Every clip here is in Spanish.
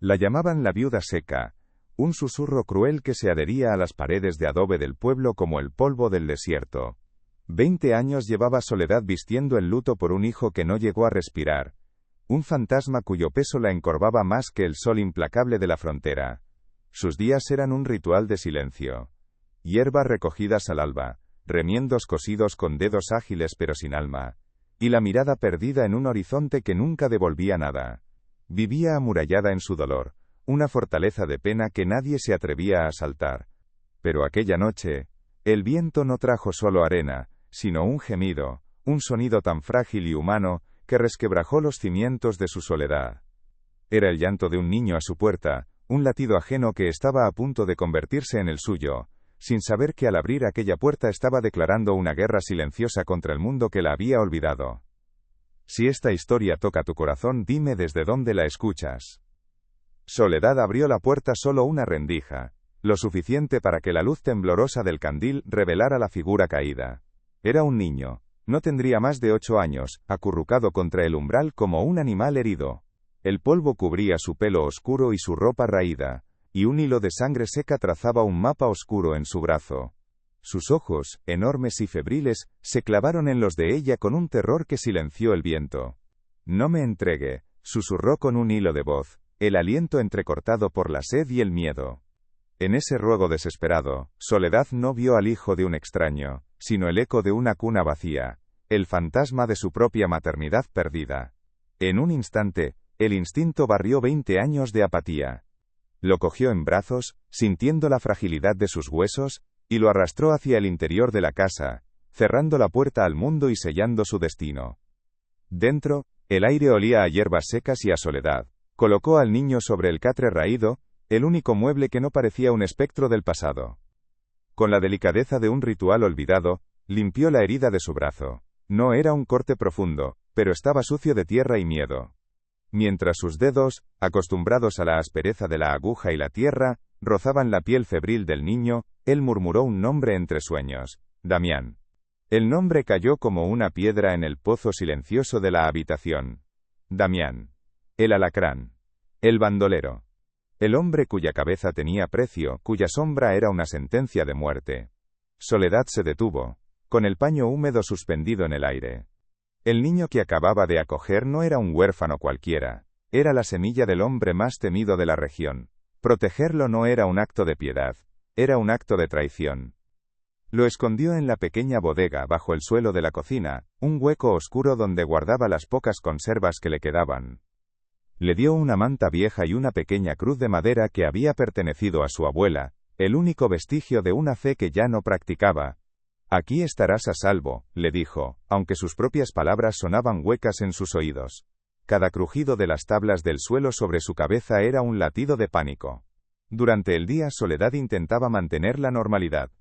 La llamaban la viuda seca, un susurro cruel que se adhería a las paredes de adobe del pueblo como el polvo del desierto. 20 años llevaba Soledad vistiendo el luto por un hijo que no llegó a respirar, un fantasma cuyo peso la encorvaba más que el sol implacable de la frontera. Sus días eran un ritual de silencio. Hierbas recogidas al alba, remiendos cosidos con dedos ágiles pero sin alma, y la mirada perdida en un horizonte que nunca devolvía nada. Vivía amurallada en su dolor, una fortaleza de pena que nadie se atrevía a asaltar. Pero aquella noche, el viento no trajo solo arena, sino un gemido, un sonido tan frágil y humano, que resquebrajó los cimientos de su soledad. Era el llanto de un niño a su puerta, un latido ajeno que estaba a punto de convertirse en el suyo, sin saber que al abrir aquella puerta estaba declarando una guerra silenciosa contra el mundo que la había olvidado. Si esta historia toca tu corazón, dime desde dónde la escuchas. Soledad abrió la puerta solo una rendija, lo suficiente para que la luz temblorosa del candil revelara la figura caída. Era un niño, no tendría más de 8 años, acurrucado contra el umbral como un animal herido. El polvo cubría su pelo oscuro y su ropa raída, y un hilo de sangre seca trazaba un mapa oscuro en su brazo. Sus ojos, enormes y febriles, se clavaron en los de ella con un terror que silenció el viento. «No me entregue», susurró con un hilo de voz, el aliento entrecortado por la sed y el miedo. En ese ruego desesperado, Soledad no vio al hijo de un extraño, sino el eco de una cuna vacía, el fantasma de su propia maternidad perdida. En un instante, el instinto barrió 20 años de apatía. Lo cogió en brazos, sintiendo la fragilidad de sus huesos, y lo arrastró hacia el interior de la casa, cerrando la puerta al mundo y sellando su destino. Dentro, el aire olía a hierbas secas y a soledad. Colocó al niño sobre el catre raído, el único mueble que no parecía un espectro del pasado. Con la delicadeza de un ritual olvidado, limpió la herida de su brazo. No era un corte profundo, pero estaba sucio de tierra y miedo. Mientras sus dedos, acostumbrados a la aspereza de la aguja y la tierra, rozaban la piel febril del niño, él murmuró un nombre entre sueños: Damián. El nombre cayó como una piedra en el pozo silencioso de la habitación. Damián. El alacrán. El bandolero. El hombre cuya cabeza tenía precio, cuya sombra era una sentencia de muerte. Soledad se detuvo, con el paño húmedo suspendido en el aire. El niño que acababa de acoger no era un huérfano cualquiera, era la semilla del hombre más temido de la región. Protegerlo no era un acto de piedad, era un acto de traición. Lo escondió en la pequeña bodega bajo el suelo de la cocina, un hueco oscuro donde guardaba las pocas conservas que le quedaban. Le dio una manta vieja y una pequeña cruz de madera que había pertenecido a su abuela, el único vestigio de una fe que ya no practicaba. Aquí estarás a salvo, le dijo, aunque sus propias palabras sonaban huecas en sus oídos. Cada crujido de las tablas del suelo sobre su cabeza era un latido de pánico. Durante el día Soledad intentaba mantener la normalidad.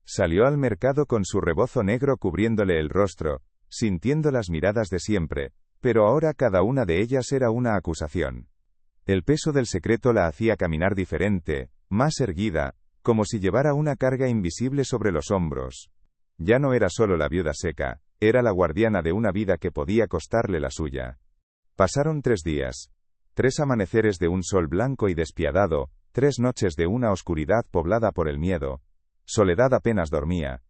Salió al mercado con su rebozo negro cubriéndole el rostro, sintiendo las miradas de siempre, pero ahora cada una de ellas era una acusación. El peso del secreto la hacía caminar diferente, más erguida, como si llevara una carga invisible sobre los hombros. Ya no era solo la viuda seca, era la guardiana de una vida que podía costarle la suya. Pasaron 3 días. 3 amaneceres de un sol blanco y despiadado, 3 noches de una oscuridad poblada por el miedo. Soledad apenas dormía.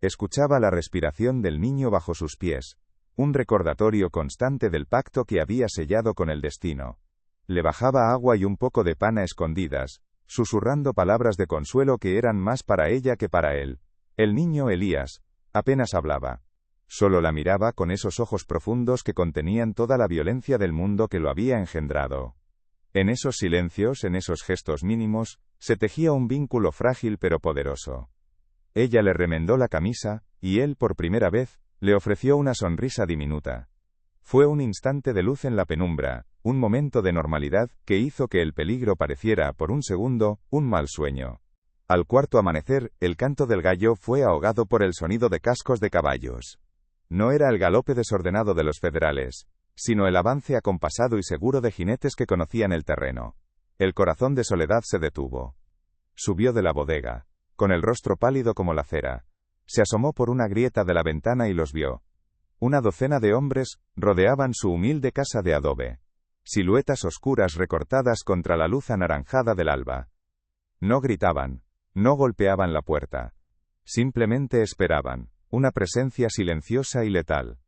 Escuchaba la respiración del niño bajo sus pies, un recordatorio constante del pacto que había sellado con el destino. Le bajaba agua y un poco de pan a escondidas, susurrando palabras de consuelo que eran más para ella que para él. El niño Elías apenas hablaba. Solo la miraba con esos ojos profundos que contenían toda la violencia del mundo que lo había engendrado. En esos silencios, en esos gestos mínimos, se tejía un vínculo frágil pero poderoso. Ella le remendó la camisa, y él, por primera vez, le ofreció una sonrisa diminuta. Fue un instante de luz en la penumbra, un momento de normalidad, que hizo que el peligro pareciera, por un segundo, un mal sueño. Al cuarto amanecer, el canto del gallo fue ahogado por el sonido de cascos de caballos. No era el galope desordenado de los federales, sino el avance acompasado y seguro de jinetes que conocían el terreno. El corazón de Soledad se detuvo. Subió de la bodega, con el rostro pálido como la cera. Se asomó por una grieta de la ventana y los vio. Una docena de hombres rodeaban su humilde casa de adobe. siluetas oscuras recortadas contra la luz anaranjada del alba. No gritaban, no golpeaban la puerta. Simplemente esperaban, una presencia silenciosa y letal.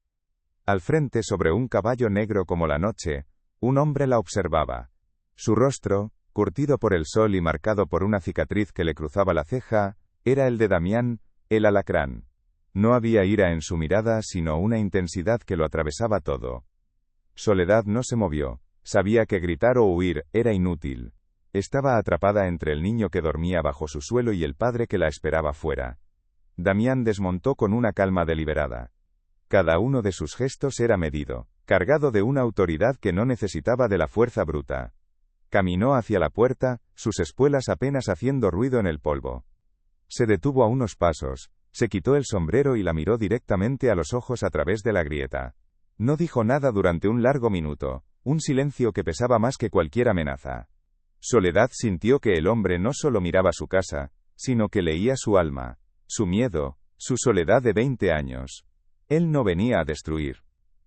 Al frente, sobre un caballo negro como la noche, un hombre la observaba. Su rostro, curtido por el sol y marcado por una cicatriz que le cruzaba la ceja, era el de Damián, el alacrán. No había ira en su mirada, sino una intensidad que lo atravesaba todo. Soledad no se movió. Sabía que gritar o huir era inútil. Estaba atrapada entre el niño que dormía bajo su suelo y el padre que la esperaba fuera. Damián desmontó con una calma deliberada. Cada uno de sus gestos era medido, cargado de una autoridad que no necesitaba de la fuerza bruta. Caminó hacia la puerta, sus espuelas apenas haciendo ruido en el polvo. Se detuvo a unos pasos, se quitó el sombrero y la miró directamente a los ojos a través de la grieta. No dijo nada durante un largo minuto, un silencio que pesaba más que cualquier amenaza. Soledad sintió que el hombre no solo miraba su casa, sino que leía su alma, su miedo, su soledad de 20 años. Él no venía a destruir.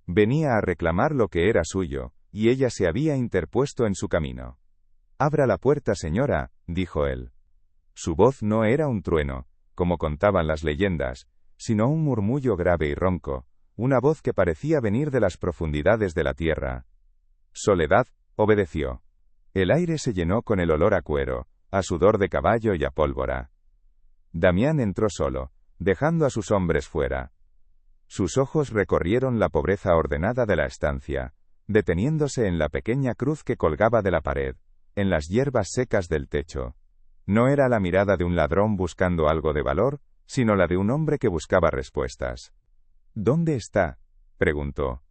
Venía a reclamar lo que era suyo, y ella se había interpuesto en su camino. «Abra la puerta, señora», dijo él. Su voz no era un trueno, como contaban las leyendas, sino un murmullo grave y ronco, una voz que parecía venir de las profundidades de la tierra. Soledad obedeció. El aire se llenó con el olor a cuero, a sudor de caballo y a pólvora. Damián entró solo, dejando a sus hombres fuera. Sus ojos recorrieron la pobreza ordenada de la estancia, deteniéndose en la pequeña cruz que colgaba de la pared, en las hierbas secas del techo. No era la mirada de un ladrón buscando algo de valor, sino la de un hombre que buscaba respuestas. «¿Dónde está?», preguntó.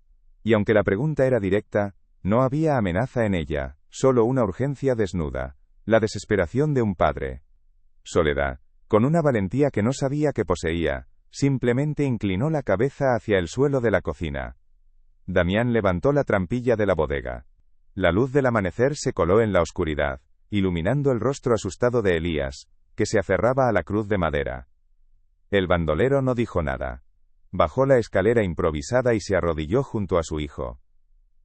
Y aunque la pregunta era directa, no había amenaza en ella, solo una urgencia desnuda, la desesperación de un padre. Soledad, con una valentía que no sabía que poseía, simplemente inclinó la cabeza hacia el suelo de la cocina. Damián levantó la trampilla de la bodega. La luz del amanecer se coló en la oscuridad, iluminando el rostro asustado de Elías, que se aferraba a la cruz de madera. El bandolero no dijo nada. Bajó la escalera improvisada y se arrodilló junto a su hijo.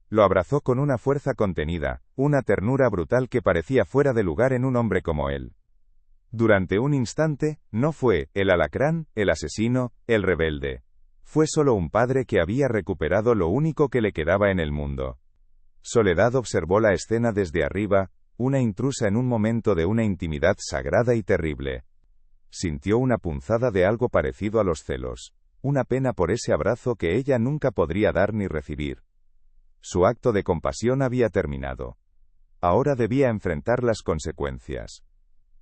Lo abrazó con una fuerza contenida, una ternura brutal que parecía fuera de lugar en un hombre como él. Durante un instante, no fue el alacrán, el asesino, el rebelde. Fue solo un padre que había recuperado lo único que le quedaba en el mundo. Soledad observó la escena desde arriba, una intrusa en un momento de una intimidad sagrada y terrible. Sintió una punzada de algo parecido a los celos, una pena por ese abrazo que ella nunca podría dar ni recibir. Su acto de compasión había terminado. Ahora debía enfrentar las consecuencias.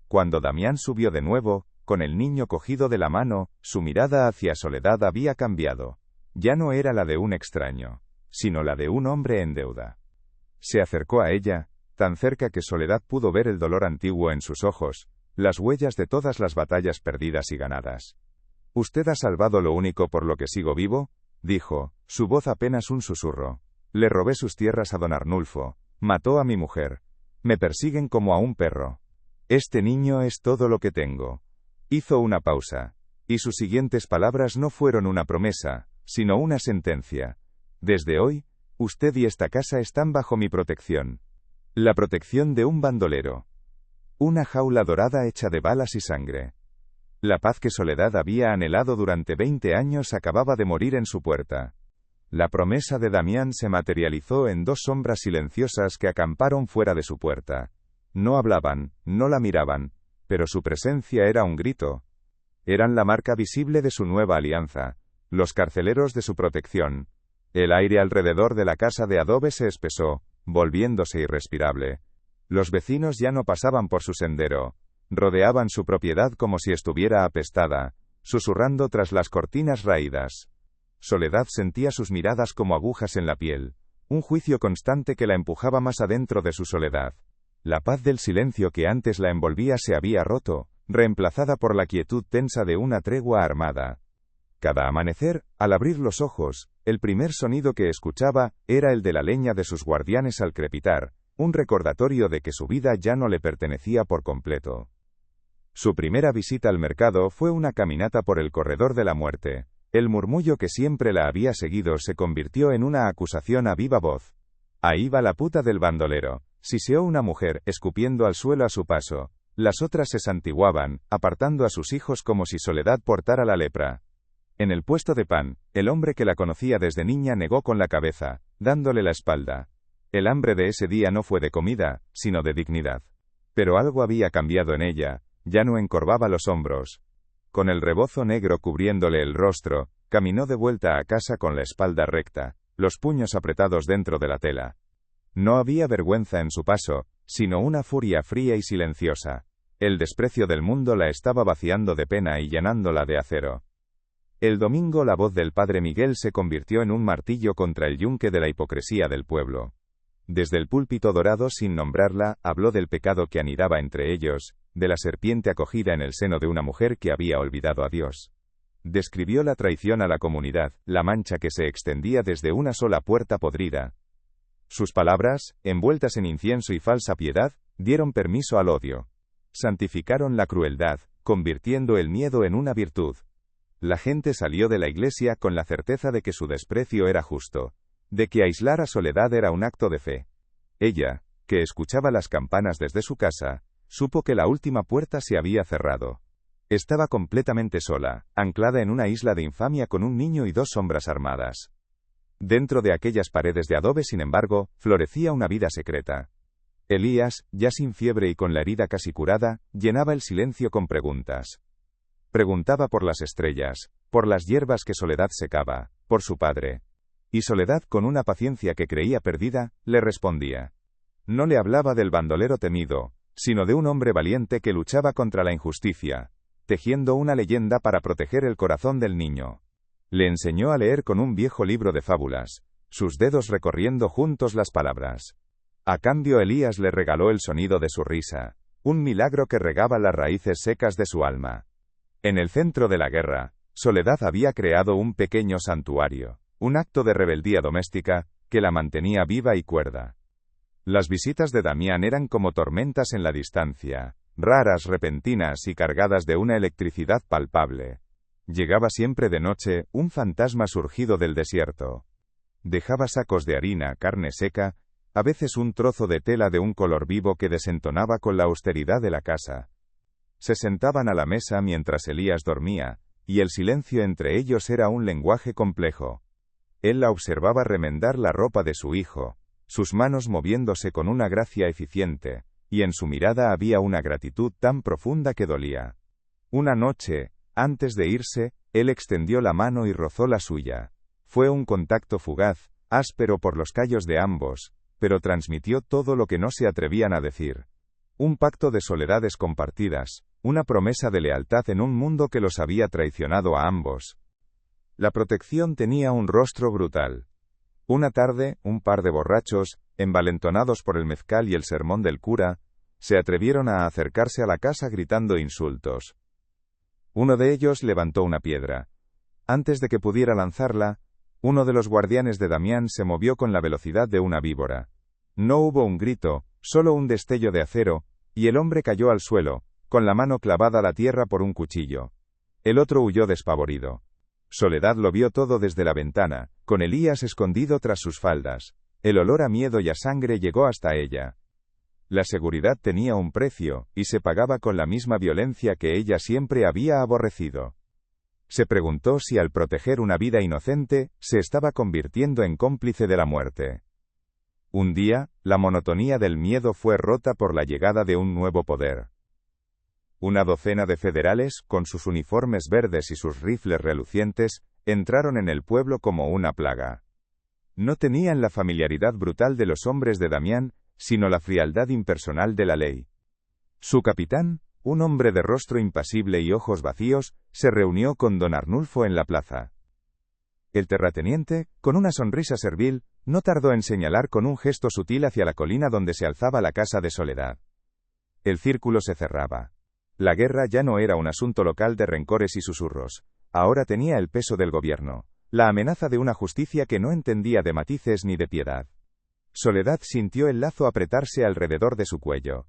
Cuando Damián subió de nuevo, con el niño cogido de la mano, su mirada hacia Soledad había cambiado. Ya no era la de un extraño, sino la de un hombre en deuda. Se acercó a ella, tan cerca que Soledad pudo ver el dolor antiguo en sus ojos, las huellas de todas las batallas perdidas y ganadas. «¿Usted ha salvado lo único por lo que sigo vivo?», dijo, su voz apenas un susurro. «Le robé sus tierras a don Arnulfo, mató a mi mujer. Me persiguen como a un perro. Este niño es todo lo que tengo». Hizo una pausa, y sus siguientes palabras no fueron una promesa, sino una sentencia. «Desde hoy, usted y esta casa están bajo mi protección. La protección de un bandolero. Una jaula dorada hecha de balas y sangre». La paz que Soledad había anhelado durante 20 años acababa de morir en su puerta. La promesa de Damián se materializó en dos sombras silenciosas que acamparon fuera de su puerta. No hablaban, no la miraban, pero su presencia era un grito. Eran la marca visible de su nueva alianza, los carceleros de su protección. El aire alrededor de la casa de adobe se espesó, volviéndose irrespirable. Los vecinos ya no pasaban por su sendero. Rodeaban su propiedad como si estuviera apestada, susurrando tras las cortinas raídas. Soledad sentía sus miradas como agujas en la piel, un juicio constante que la empujaba más adentro de su soledad. La paz del silencio que antes la envolvía se había roto, reemplazada por la quietud tensa de una tregua armada. Cada amanecer, al abrir los ojos, el primer sonido que escuchaba era el de la leña de sus guardianes al crepitar, un recordatorio de que su vida ya no le pertenecía por completo. Su primera visita al mercado fue una caminata por el corredor de la muerte. El murmullo que siempre la había seguido se convirtió en una acusación a viva voz. Ahí va la puta del bandolero, siseó una mujer, escupiendo al suelo a su paso. Las otras se santiguaban, apartando a sus hijos como si Soledad portara la lepra. En el puesto de pan, el hombre que la conocía desde niña negó con la cabeza, dándole la espalda. El hambre de ese día no fue de comida, sino de dignidad. Pero algo había cambiado en ella, ya no encorvaba los hombros. Con el rebozo negro cubriéndole el rostro, caminó de vuelta a casa con la espalda recta, los puños apretados dentro de la tela. No había vergüenza en su paso, sino una furia fría y silenciosa. El desprecio del mundo la estaba vaciando de pena y llenándola de acero. El domingo la voz del padre Miguel se convirtió en un martillo contra el yunque de la hipocresía del pueblo. Desde el púlpito dorado, sin nombrarla, habló del pecado que anidaba entre ellos, de la serpiente acogida en el seno de una mujer que había olvidado a Dios. Describió la traición a la comunidad, la mancha que se extendía desde una sola puerta podrida. Sus palabras, envueltas en incienso y falsa piedad, dieron permiso al odio. Santificaron la crueldad, convirtiendo el miedo en una virtud. La gente salió de la iglesia con la certeza de que su desprecio era justo, de que aislar a Soledad era un acto de fe. Ella, que escuchaba las campanas desde su casa, supo que la última puerta se había cerrado. Estaba completamente sola, anclada en una isla de infamia con un niño y 2 sombras armadas. Dentro de aquellas paredes de adobe, sin embargo, florecía una vida secreta. Elías, ya sin fiebre y con la herida casi curada, llenaba el silencio con preguntas. Preguntaba por las estrellas, por las hierbas que Soledad secaba, por su padre. Y Soledad, con una paciencia que creía perdida, le respondía. No le hablaba del bandolero temido, sino de un hombre valiente que luchaba contra la injusticia, tejiendo una leyenda para proteger el corazón del niño. Le enseñó a leer con un viejo libro de fábulas, sus dedos recorriendo juntos las palabras. A cambio Elías le regaló el sonido de su risa, un milagro que regaba las raíces secas de su alma. En el centro de la guerra, Soledad había creado un pequeño santuario, un acto de rebeldía doméstica, que la mantenía viva y cuerda. Las visitas de Damián eran como tormentas en la distancia, raras, repentinas y cargadas de una electricidad palpable. Llegaba siempre de noche, un fantasma surgido del desierto. Dejaba sacos de harina, carne seca, a veces un trozo de tela de un color vivo que desentonaba con la austeridad de la casa. Se sentaban a la mesa mientras Elías dormía, y el silencio entre ellos era un lenguaje complejo. Él la observaba remendar la ropa de su hijo, sus manos moviéndose con una gracia eficiente, y en su mirada había una gratitud tan profunda que dolía. Una noche, antes de irse, él extendió la mano y rozó la suya. Fue un contacto fugaz, áspero por los callos de ambos, pero transmitió todo lo que no se atrevían a decir. Un pacto de soledades compartidas, una promesa de lealtad en un mundo que los había traicionado a ambos. La protección tenía un rostro brutal. Una tarde, un par de borrachos, envalentonados por el mezcal y el sermón del cura, se atrevieron a acercarse a la casa gritando insultos. Uno de ellos levantó una piedra. Antes de que pudiera lanzarla, uno de los guardianes de Damián se movió con la velocidad de una víbora. No hubo un grito, solo un destello de acero, y el hombre cayó al suelo, con la mano clavada a la tierra por un cuchillo. El otro huyó despavorido. Soledad lo vio todo desde la ventana, con Elías escondido tras sus faldas. El olor a miedo y a sangre llegó hasta ella. La seguridad tenía un precio, y se pagaba con la misma violencia que ella siempre había aborrecido. Se preguntó si al proteger una vida inocente, se estaba convirtiendo en cómplice de la muerte. Un día, la monotonía del miedo fue rota por la llegada de un nuevo poder. Una docena de federales, con sus uniformes verdes y sus rifles relucientes, entraron en el pueblo como una plaga. No tenían la familiaridad brutal de los hombres de Damián, sino la frialdad impersonal de la ley. Su capitán, un hombre de rostro impasible y ojos vacíos, se reunió con don Arnulfo en la plaza. El terrateniente, con una sonrisa servil, no tardó en señalar con un gesto sutil hacia la colina donde se alzaba la casa de Soledad. El círculo se cerraba. La guerra ya no era un asunto local de rencores y susurros. Ahora tenía el peso del gobierno, la amenaza de una justicia que no entendía de matices ni de piedad. Soledad sintió el lazo apretarse alrededor de su cuello.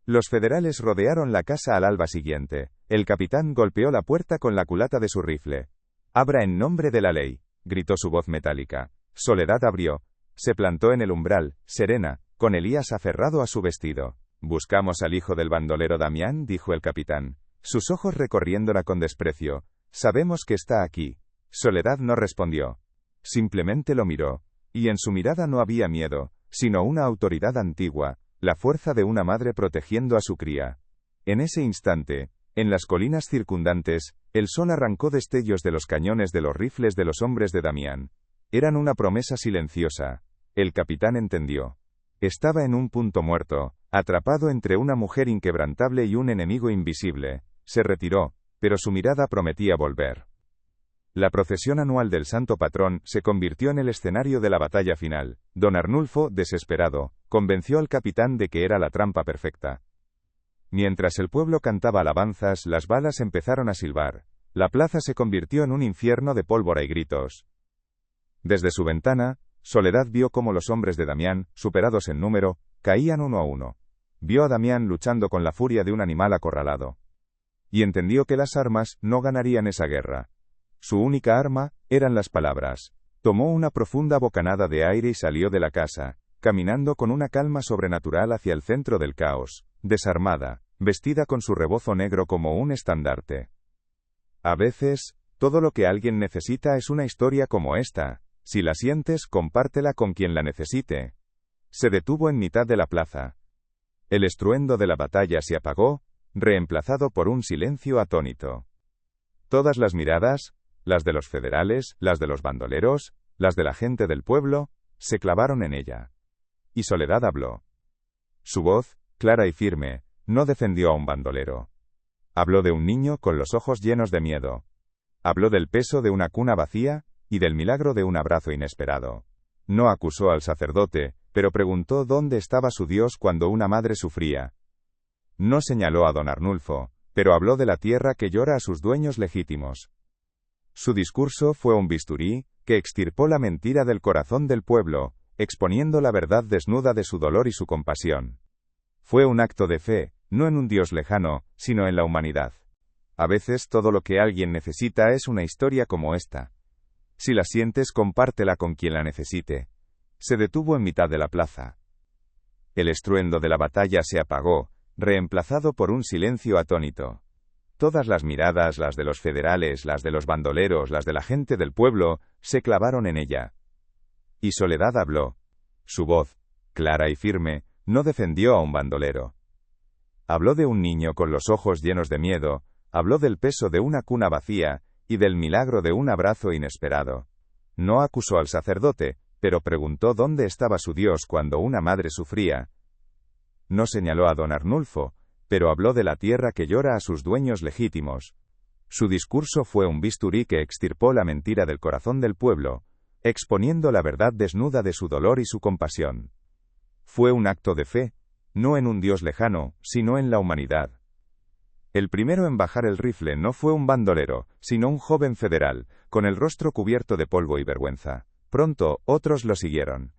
Los federales rodearon la casa al alba siguiente. El capitán golpeó la puerta con la culata de su rifle. «Abra en nombre de la ley», gritó su voz metálica. Soledad abrió, Se plantó en el umbral, serena, con Elías aferrado a su vestido. «¿Buscamos al hijo del bandolero Damián?», dijo el capitán, sus ojos recorriéndola con desprecio. «Sabemos que está aquí». Soledad no respondió. Simplemente lo miró, y en su mirada no había miedo, sino una autoridad antigua, la fuerza de una madre protegiendo a su cría. En ese instante, en las colinas circundantes, el sol arrancó destellos de los cañones de los rifles de los hombres de Damián. Eran una promesa silenciosa. El capitán entendió. Estaba en un punto muerto, atrapado entre una mujer inquebrantable y un enemigo invisible. Se retiró, pero su mirada prometía volver. La procesión anual del Santo Patrón se convirtió en el escenario de la batalla final. Don Arnulfo, desesperado, convenció al capitán de que era la trampa perfecta. Mientras el pueblo cantaba alabanzas, las balas empezaron a silbar. La plaza se convirtió en un infierno de pólvora y gritos. Desde su ventana, Soledad vio cómo los hombres de Damián, superados en número, caían uno a uno. Vio a Damián luchando con la furia de un animal acorralado. Y entendió que las armas no ganarían esa guerra. Su única arma eran las palabras. Tomó una profunda bocanada de aire y salió de la casa, caminando con una calma sobrenatural hacia el centro del caos, desarmada, vestida con su rebozo negro como un estandarte. A veces, todo lo que alguien necesita es una historia como esta. Si la sientes, compártela con quien la necesite. Se detuvo en mitad de la plaza. El estruendo de la batalla se apagó, reemplazado por un silencio atónito. Todas las miradas, las de los federales, las de los bandoleros, las de la gente del pueblo, se clavaron en ella. Y Soledad habló. Su voz, clara y firme, no defendió a un bandolero. Habló de un niño con los ojos llenos de miedo. Habló del peso de una cuna vacía, y del milagro de un abrazo inesperado. No acusó al sacerdote, pero preguntó dónde estaba su Dios cuando una madre sufría. No señaló a don Arnulfo, pero habló de la tierra que llora a sus dueños legítimos. Su discurso fue un bisturí, que extirpó la mentira del corazón del pueblo, exponiendo la verdad desnuda de su dolor y su compasión. Fue un acto de fe, no en un Dios lejano, sino en la humanidad. A veces todo lo que alguien necesita es una historia como esta. Si la sientes, compártela con quien la necesite. Se detuvo en mitad de la plaza. El estruendo de la batalla se apagó, reemplazado por un silencio atónito. Todas las miradas, las de los federales, las de los bandoleros, las de la gente del pueblo, se clavaron en ella. Y Soledad habló. Su voz, clara y firme, no defendió a un bandolero. Habló de un niño con los ojos llenos de miedo, habló del peso de una cuna vacía, y del milagro de un abrazo inesperado. No acusó al sacerdote, pero preguntó dónde estaba su Dios cuando una madre sufría. No señaló a don Arnulfo, pero habló de la tierra que llora a sus dueños legítimos. Su discurso fue un bisturí que extirpó la mentira del corazón del pueblo, exponiendo la verdad desnuda de su dolor y su compasión. Fue un acto de fe, no en un Dios lejano, sino en la humanidad. El primero en bajar el rifle no fue un bandolero, sino un joven federal, con el rostro cubierto de polvo y vergüenza. Pronto, otros lo siguieron.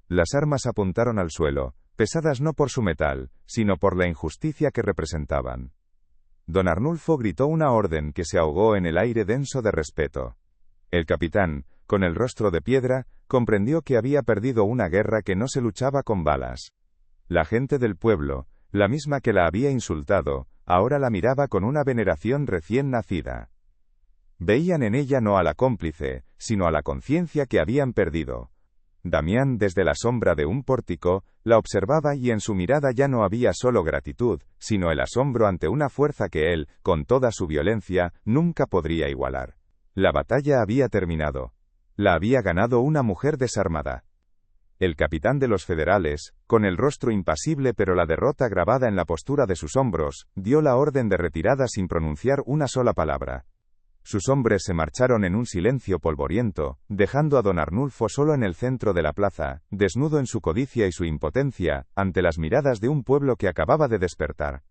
Las armas apuntaron al suelo, pesadas no por su metal, sino por la injusticia que representaban. Don Arnulfo gritó una orden que se ahogó en el aire denso de respeto. El capitán, con el rostro de piedra, comprendió que había perdido una guerra que no se luchaba con balas. La gente del pueblo, la misma que la había insultado, ahora la miraba con una veneración recién nacida. Veían en ella no a la cómplice, sino a la conciencia que habían perdido. Damián, desde la sombra de un pórtico, la observaba y en su mirada ya no había solo gratitud, sino el asombro ante una fuerza que él, con toda su violencia, nunca podría igualar. La batalla había terminado. La había ganado una mujer desarmada. El capitán de los federales, con el rostro impasible pero la derrota grabada en la postura de sus hombros, dio la orden de retirada sin pronunciar una sola palabra. Sus hombres se marcharon en un silencio polvoriento, dejando a don Arnulfo solo en el centro de la plaza, desnudo en su codicia y su impotencia, ante las miradas de un pueblo que acababa de despertar.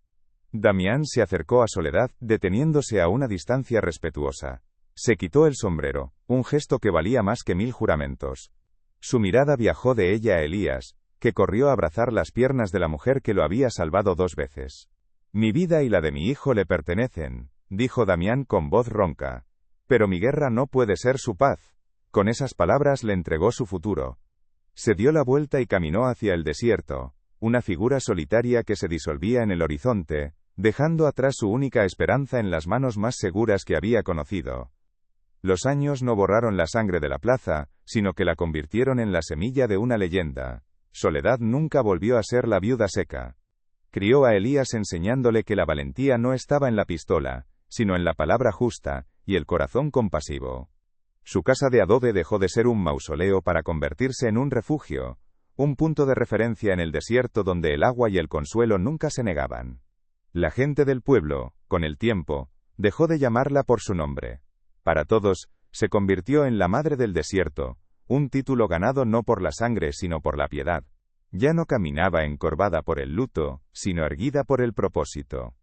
Damián se acercó a Soledad, deteniéndose a una distancia respetuosa. Se quitó el sombrero, un gesto que valía más que 1000 juramentos. Su mirada viajó de ella a Elías, que corrió a abrazar las piernas de la mujer que lo había salvado 2 veces. Mi vida y la de mi hijo le pertenecen, dijo Damián con voz ronca. Pero mi guerra no puede ser su paz. Con esas palabras le entregó su futuro. Se dio la vuelta y caminó hacia el desierto, una figura solitaria que se disolvía en el horizonte, dejando atrás su única esperanza en las manos más seguras que había conocido. Los años no borraron la sangre de la plaza, sino que la convirtieron en la semilla de una leyenda. Soledad nunca volvió a ser la viuda seca. Crió a Elías enseñándole que la valentía no estaba en la pistola, sino en la palabra justa, y el corazón compasivo. Su casa de adobe dejó de ser un mausoleo para convertirse en un refugio, un punto de referencia en el desierto donde el agua y el consuelo nunca se negaban. La gente del pueblo, con el tiempo, dejó de llamarla por su nombre. Para todos, se convirtió en la madre del desierto, un título ganado no por la sangre sino por la piedad. Ya no caminaba encorvada por el luto, sino erguida por el propósito.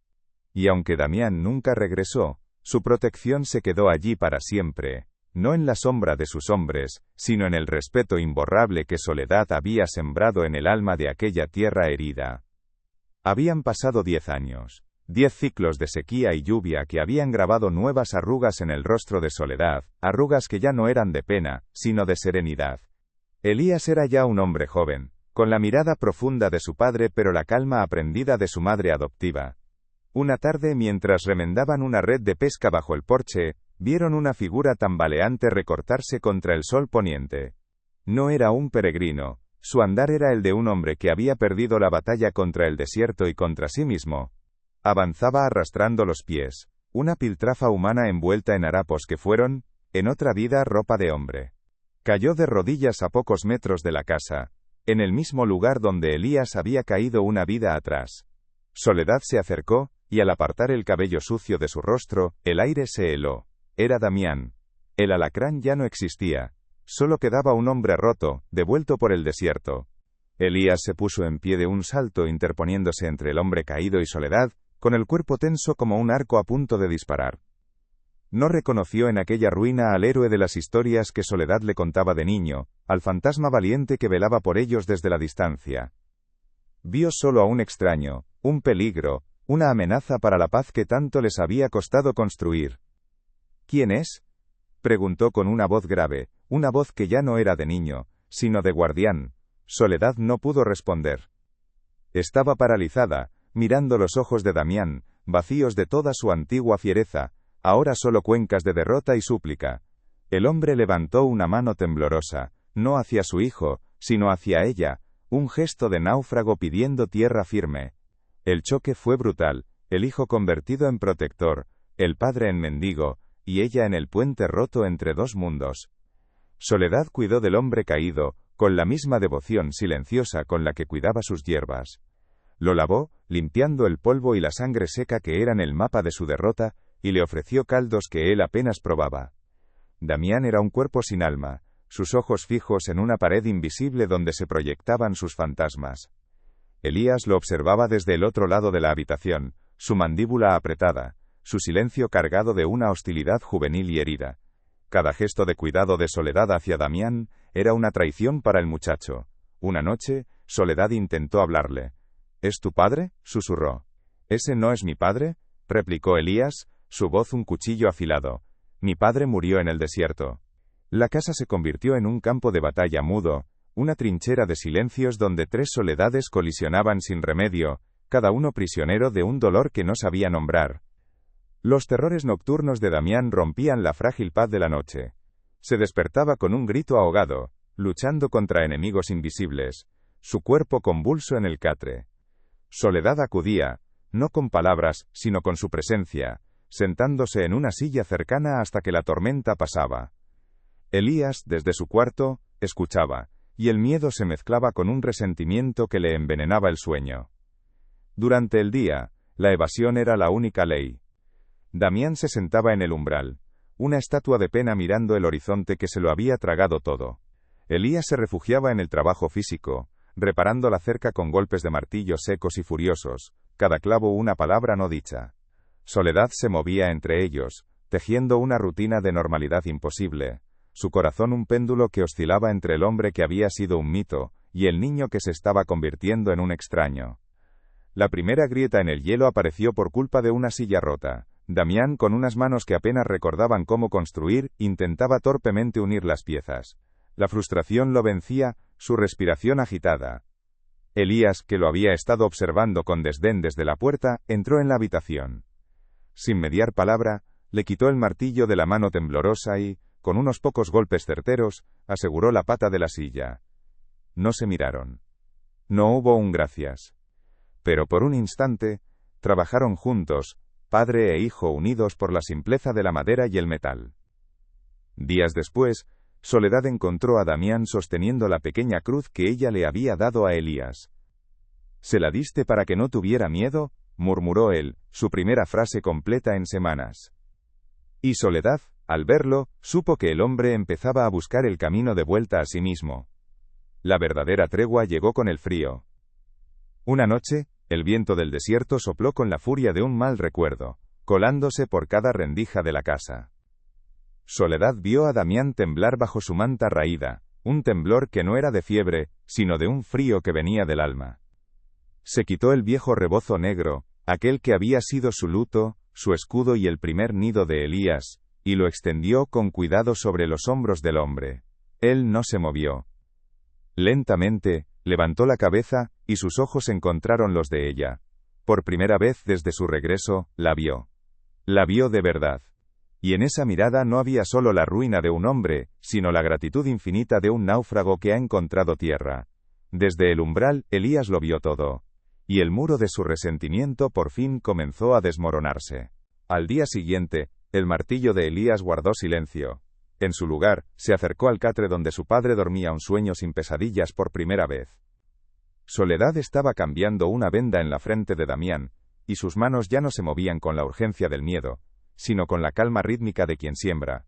Y aunque Damián nunca regresó, su protección se quedó allí para siempre, no en la sombra de sus hombres, sino en el respeto imborrable que Soledad había sembrado en el alma de aquella tierra herida. Habían pasado 10 años, 10 ciclos de sequía y lluvia que habían grabado nuevas arrugas en el rostro de Soledad, arrugas que ya no eran de pena, sino de serenidad. Elías era ya un hombre joven, con la mirada profunda de su padre pero la calma aprendida de su madre adoptiva. Una tarde mientras remendaban una red de pesca bajo el porche, vieron una figura tambaleante recortarse contra el sol poniente. No era un peregrino, su andar era el de un hombre que había perdido la batalla contra el desierto y contra sí mismo. Avanzaba arrastrando los pies, una piltrafa humana envuelta en harapos que fueron, en otra vida, ropa de hombre. Cayó de rodillas a pocos metros de la casa, en el mismo lugar donde Elías había caído una vida atrás. Soledad se acercó, y al apartar el cabello sucio de su rostro, el aire se heló. Era Damián. El alacrán ya no existía. Solo quedaba un hombre roto, devuelto por el desierto. Elías se puso en pie de un salto interponiéndose entre el hombre caído y Soledad, con el cuerpo tenso como un arco a punto de disparar. No reconoció en aquella ruina al héroe de las historias que Soledad le contaba de niño, al fantasma valiente que velaba por ellos desde la distancia. Vio solo a un extraño, un peligro, una amenaza para la paz que tanto les había costado construir. ¿Quién es?, preguntó con una voz grave, una voz que ya no era de niño, sino de guardián. Soledad no pudo responder. Estaba paralizada, mirando los ojos de Damián, vacíos de toda su antigua fiereza, ahora solo cuencas de derrota y súplica. El hombre levantó una mano temblorosa, no hacia su hijo, sino hacia ella, un gesto de náufrago pidiendo tierra firme. El choque fue brutal, el hijo convertido en protector, el padre en mendigo, y ella en el puente roto entre dos mundos. Soledad cuidó del hombre caído, con la misma devoción silenciosa con la que cuidaba sus hierbas. Lo lavó, limpiando el polvo y la sangre seca que eran el mapa de su derrota, y le ofreció caldos que él apenas probaba. Damián era un cuerpo sin alma, sus ojos fijos en una pared invisible donde se proyectaban sus fantasmas. Elías lo observaba desde el otro lado de la habitación, su mandíbula apretada, su silencio cargado de una hostilidad juvenil y herida. Cada gesto de cuidado de Soledad hacia Damián era una traición para el muchacho. Una noche, Soledad intentó hablarle. ¿Es tu padre?, susurró. «¿Ese no es mi padre?», replicó Elías, su voz un cuchillo afilado. «Mi padre murió en el desierto». La casa se convirtió en un campo de batalla mudo, una trinchera de silencios donde tres soledades colisionaban sin remedio, cada uno prisionero de un dolor que no sabía nombrar. Los terrores nocturnos de Damián rompían la frágil paz de la noche. Se despertaba con un grito ahogado, luchando contra enemigos invisibles, su cuerpo convulso en el catre. Soledad acudía, no con palabras, sino con su presencia, sentándose en una silla cercana hasta que la tormenta pasaba. Elías, desde su cuarto, escuchaba, y el miedo se mezclaba con un resentimiento que le envenenaba el sueño. Durante el día, la evasión era la única ley. Damián se sentaba en el umbral, una estatua de pena mirando el horizonte que se lo había tragado todo. Elías se refugiaba en el trabajo físico, reparando la cerca con golpes de martillo secos y furiosos, cada clavo una palabra no dicha. Soledad se movía entre ellos, tejiendo una rutina de normalidad imposible, su corazón un péndulo que oscilaba entre el hombre que había sido un mito, y el niño que se estaba convirtiendo en un extraño. La primera grieta en el hielo apareció por culpa de una silla rota. Damián, con unas manos que apenas recordaban cómo construir, intentaba torpemente unir las piezas. La frustración lo vencía, su respiración agitada. Elías, que lo había estado observando con desdén desde la puerta, entró en la habitación. Sin mediar palabra, le quitó el martillo de la mano temblorosa y, con unos pocos golpes certeros, aseguró la pata de la silla. No se miraron. No hubo un gracias. Pero por un instante, trabajaron juntos, padre e hijo unidos por la simpleza de la madera y el metal. Días después, Soledad encontró a Damián sosteniendo la pequeña cruz que ella le había dado a Elías. «¿Se la diste para que no tuviera miedo?», murmuró él, su primera frase completa en semanas. Y Soledad, al verlo, supo que el hombre empezaba a buscar el camino de vuelta a sí mismo. La verdadera tregua llegó con el frío. Una noche, el viento del desierto sopló con la furia de un mal recuerdo, colándose por cada rendija de la casa. Soledad vio a Damián temblar bajo su manta raída, un temblor que no era de fiebre, sino de un frío que venía del alma. Se quitó el viejo rebozo negro, aquel que había sido su luto, su escudo y el primer nido de Elías, y lo extendió con cuidado sobre los hombros del hombre. Él no se movió. Lentamente, levantó la cabeza, y sus ojos encontraron los de ella. Por primera vez desde su regreso, la vio. La vio de verdad. Y en esa mirada no había solo la ruina de un hombre, sino la gratitud infinita de un náufrago que ha encontrado tierra. Desde el umbral, Elías lo vio todo. Y el muro de su resentimiento por fin comenzó a desmoronarse. Al día siguiente, el martillo de Elías guardó silencio. En su lugar, se acercó al catre donde su padre dormía un sueño sin pesadillas por primera vez. Soledad estaba cambiando una venda en la frente de Damián, y sus manos ya no se movían con la urgencia del miedo, sino con la calma rítmica de quien siembra.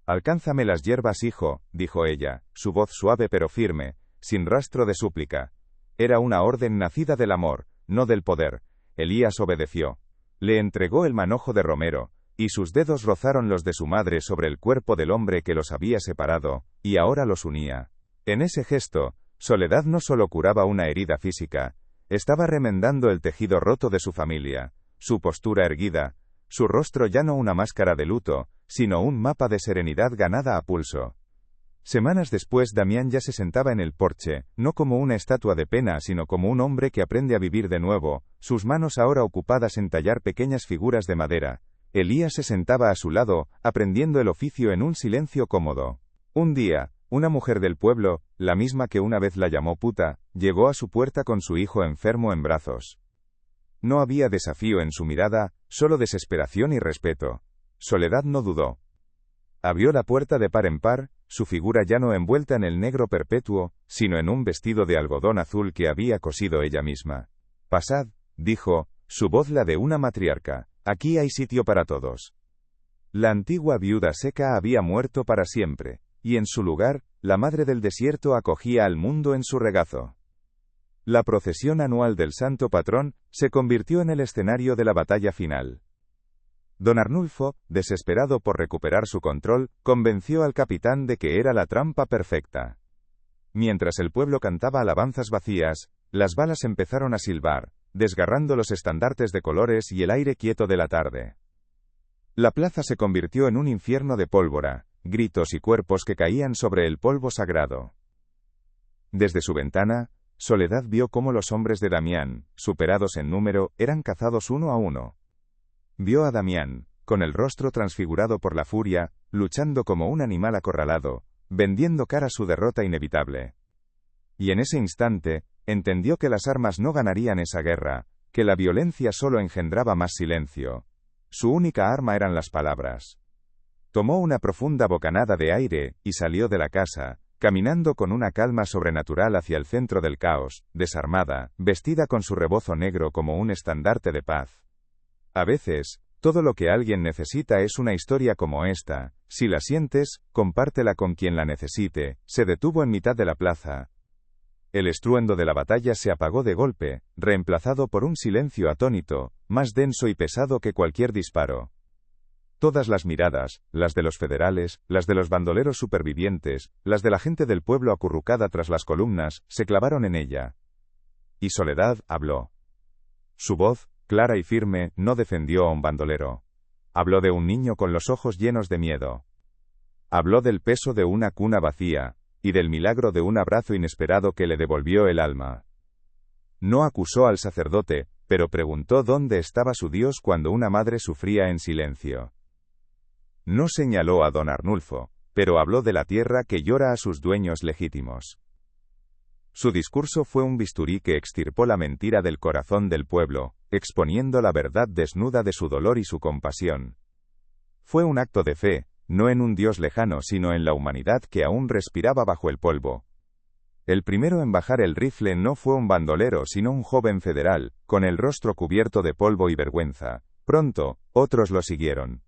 «Alcánzame las hierbas, hijo», dijo ella, su voz suave pero firme, sin rastro de súplica. Era una orden nacida del amor, no del poder. Elías obedeció. Le entregó el manojo de romero, y sus dedos rozaron los de su madre sobre el cuerpo del hombre que los había separado, y ahora los unía. En ese gesto, Soledad no solo curaba una herida física, estaba remendando el tejido roto de su familia, su postura erguida, su rostro ya no una máscara de luto, sino un mapa de serenidad ganada a pulso. Semanas después Damián ya se sentaba en el porche, no como una estatua de pena sino como un hombre que aprende a vivir de nuevo, sus manos ahora ocupadas en tallar pequeñas figuras de madera. Elías se sentaba a su lado, aprendiendo el oficio en un silencio cómodo. Un día, una mujer del pueblo, la misma que una vez la llamó puta, llegó a su puerta con su hijo enfermo en brazos. No había desafío en su mirada, solo desesperación y respeto. Soledad no dudó. Abrió la puerta de par en par, su figura ya no envuelta en el negro perpetuo, sino en un vestido de algodón azul que había cosido ella misma. «Pasad», dijo, su voz la de una matriarca, «aquí hay sitio para todos». La antigua viuda seca había muerto para siempre, y en su lugar, la madre del desierto acogía al mundo en su regazo. La procesión anual del Santo Patrón se convirtió en el escenario de la batalla final. Don Arnulfo, desesperado por recuperar su control, convenció al capitán de que era la trampa perfecta. Mientras el pueblo cantaba alabanzas vacías, las balas empezaron a silbar, desgarrando los estandartes de colores y el aire quieto de la tarde. La plaza se convirtió en un infierno de pólvora, gritos y cuerpos que caían sobre el polvo sagrado. Desde su ventana, Soledad vio cómo los hombres de Damián, superados en número, eran cazados uno a uno. Vio a Damián, con el rostro transfigurado por la furia, luchando como un animal acorralado, vendiendo cara a su derrota inevitable. Y en ese instante, entendió que las armas no ganarían esa guerra, que la violencia solo engendraba más silencio. Su única arma eran las palabras. Tomó una profunda bocanada de aire, y salió de la casa, caminando con una calma sobrenatural hacia el centro del caos, desarmada, vestida con su rebozo negro como un estandarte de paz. A veces, todo lo que alguien necesita es una historia como esta. Si la sientes, compártela con quien la necesite. Se detuvo en mitad de la plaza. El estruendo de la batalla se apagó de golpe, reemplazado por un silencio atónito, más denso y pesado que cualquier disparo. Todas las miradas, las de los federales, las de los bandoleros supervivientes, las de la gente del pueblo acurrucada tras las columnas, se clavaron en ella. Y Soledad habló. Su voz, clara y firme, no defendió a un bandolero. Habló de un niño con los ojos llenos de miedo. Habló del peso de una cuna vacía, y del milagro de un abrazo inesperado que le devolvió el alma. No acusó al sacerdote, pero preguntó dónde estaba su Dios cuando una madre sufría en silencio. No señaló a don Arnulfo, pero habló de la tierra que llora a sus dueños legítimos. Su discurso fue un bisturí que extirpó la mentira del corazón del pueblo, exponiendo la verdad desnuda de su dolor y su compasión. Fue un acto de fe, no en un Dios lejano sino en la humanidad que aún respiraba bajo el polvo. El primero en bajar el rifle no fue un bandolero sino un joven federal, con el rostro cubierto de polvo y vergüenza. Pronto, otros lo siguieron.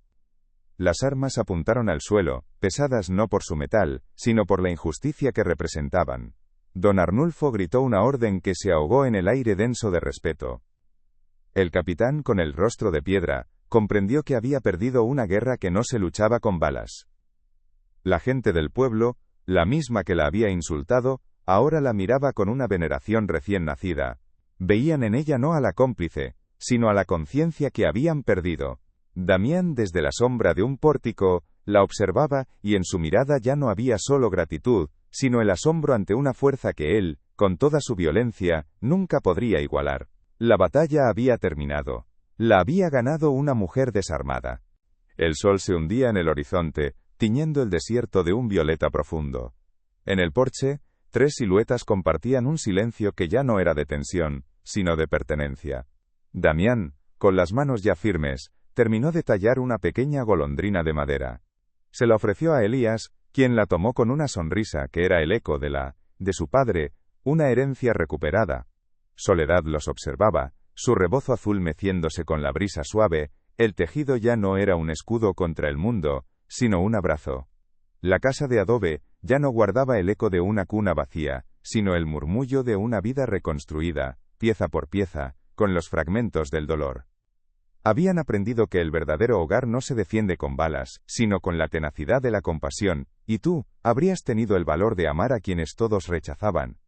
Las armas apuntaron al suelo, pesadas no por su metal, sino por la injusticia que representaban. Don Arnulfo gritó una orden que se ahogó en el aire denso de respeto. El capitán, con el rostro de piedra, comprendió que había perdido una guerra que no se luchaba con balas. La gente del pueblo, la misma que la había insultado, ahora la miraba con una veneración recién nacida. Veían en ella no a la cómplice, sino a la conciencia que habían perdido. Damián, desde la sombra de un pórtico, la observaba, y en su mirada ya no había solo gratitud, sino el asombro ante una fuerza que él, con toda su violencia, nunca podría igualar. La batalla había terminado. La había ganado una mujer desarmada. El sol se hundía en el horizonte, tiñendo el desierto de un violeta profundo. En el porche, 3 siluetas compartían un silencio que ya no era de tensión, sino de pertenencia. Damián, con las manos ya firmes, terminó de tallar una pequeña golondrina de madera. Se la ofreció a Elías, quien la tomó con una sonrisa que era el eco de su padre, una herencia recuperada. Soledad los observaba, su rebozo azul meciéndose con la brisa suave, el tejido ya no era un escudo contra el mundo, sino un abrazo. La casa de adobe ya no guardaba el eco de una cuna vacía, sino el murmullo de una vida reconstruida, pieza por pieza, con los fragmentos del dolor. Habían aprendido que el verdadero hogar no se defiende con balas, sino con la tenacidad de la compasión, y tú, habrías tenido el valor de amar a quienes todos rechazaban,